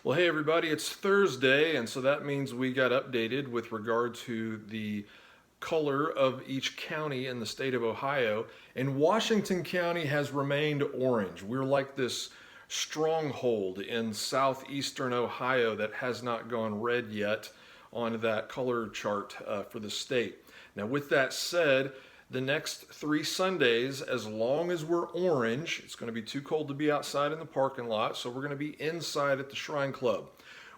Well, hey everybody, it's Thursday, and so that means we got updated with regard to the color of each county in the state of Ohio. And Washington County has remained orange. We're like this stronghold in southeastern Ohio that has not gone red yet on that color chart for the state. Now, with that said, the next 3 Sundays, as long as we're orange, it's going to be too cold to be outside in the parking lot, so we're going to be inside at the Shrine Club.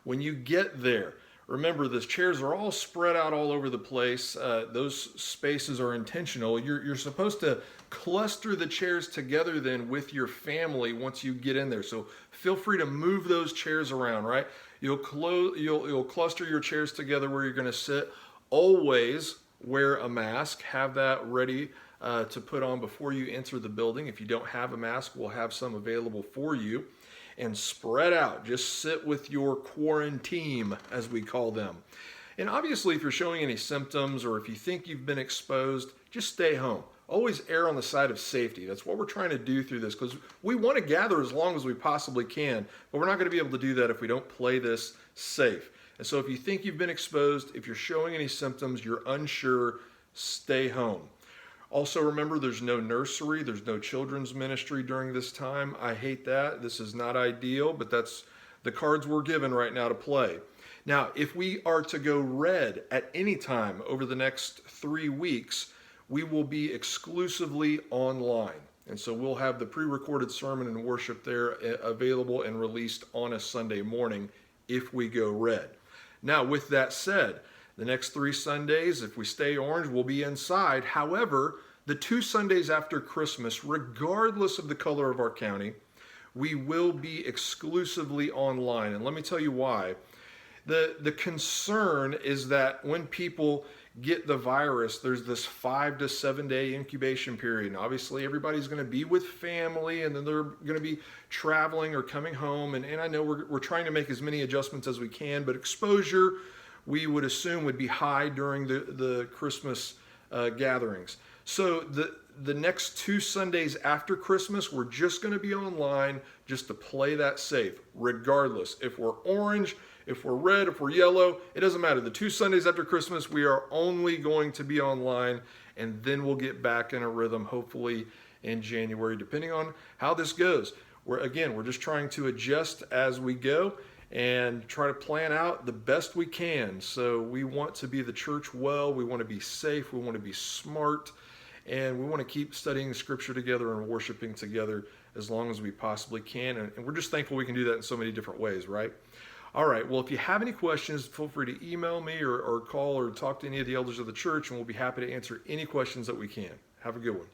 When you get there, remember the chairs are all spread out all over the place. Those spaces are intentional. You're supposed to cluster the chairs together then with your family once you get in there. So feel free to move those chairs around, right? You'll cluster your chairs together where you're going to sit. Always wear a mask. Have that ready to put on before you enter the building. If you don't have a mask, we'll have some available for you. And spread out. Just sit with your quarantine, as we call them. And obviously, if you're showing any symptoms or if you think you've been exposed, just stay home. Always err on the side of safety. That's what we're trying to do through this, because we want to gather as long as we possibly can, but we're not going to be able to do that if we don't play this safe. And so if you think you've been exposed, if you're showing any symptoms, you're unsure, stay home. Also remember, there's no nursery, there's no children's ministry during this time. I hate that. This is not ideal, but that's the cards we're given right now to play. Now, if we are to go red at any time over the next 3 weeks, we will be exclusively online. And so we'll have the pre-recorded sermon and worship there available and released on a Sunday morning if we go red. Now, with that said, the next 3 Sundays, if we stay orange, we'll be inside. However, the 2 Sundays after Christmas, regardless of the color of our county, we will be exclusively online. And let me tell you why. The concern is that when people get the virus, there's this 5 to 7 day incubation period. And obviously, everybody's going to be with family, and then they're going to be traveling or coming home. And I know we're trying to make as many adjustments as we can, but exposure, we would assume, would be high during the Christmas gatherings. So the next 2 Sundays after Christmas, we're just going to be online just to play that safe, regardless. If we're orange, if we're red, if we're yellow, it doesn't matter. The 2 Sundays after Christmas, we are only going to be online, and then we'll get back in a rhythm, hopefully in January, depending on how this goes. We're just trying to adjust as we go and try to plan out the best we can. So we want to be the church well, we want to be safe, we want to be smart, and we want to keep studying Scripture together and worshiping together as long as we possibly can. And we're just thankful we can do that in so many different ways, right? All right, well, if you have any questions, feel free to email me or call or talk to any of the elders of the church, and we'll be happy to answer any questions that we can. Have a good one.